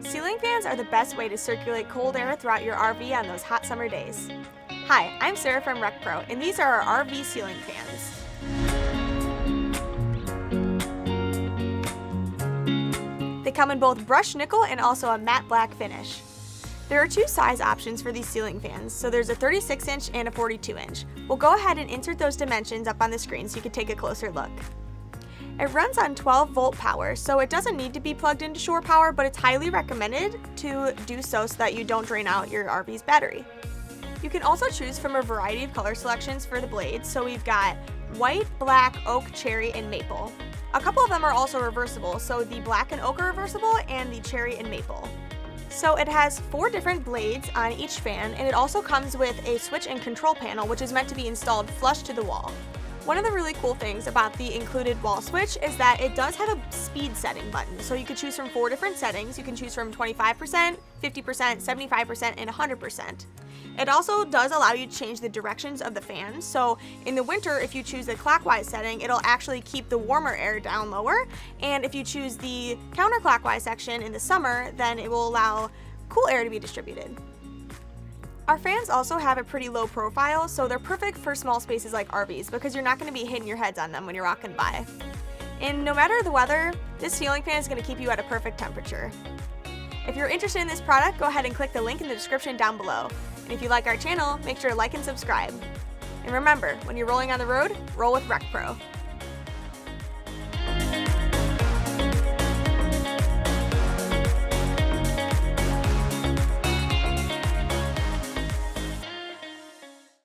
Ceiling fans are the best way to circulate cold air throughout your RV on those hot summer days. Hi, I'm Sarah from RecPro, and these are our RV ceiling fans. They come in both brushed nickel and also a matte black finish. There are two size options for these ceiling fans, so there's a 36-inch and a 42-inch. We'll go ahead and insert those dimensions up on the screen so you can take a closer look. It runs on 12-volt power, so it doesn't need to be plugged into shore power, but it's highly recommended to do so that you don't drain out your RV's battery. You can also choose from a variety of color selections for the blades, so we've got white, black, oak, cherry, and maple. A couple of them are also reversible, so the black and oak are reversible, and the cherry and maple. So it has 4 different blades on each fan, and it also comes with a switch and control panel, which is meant to be installed flush to the wall. One of the really cool things about the included wall switch is that it does have a speed setting button, so you can choose from 4 different settings. You can choose from 25%, 50%, 75%, and 100%. It also does allow you to change the directions of the fan, so in the winter, if you choose the clockwise setting, it'll actually keep the warmer air down lower, and if you choose the counterclockwise section in the summer, then it will allow cool air to be distributed. Our fans also have a pretty low profile, so they're perfect for small spaces like RVs because you're not going to be hitting your heads on them when you're walking by. And no matter the weather, this ceiling fan is going to keep you at a perfect temperature. If you're interested in this product, go ahead and click the link in the description down below. And if you like our channel, make sure to like and subscribe. And remember, when you're rolling on the road, roll with RecPro.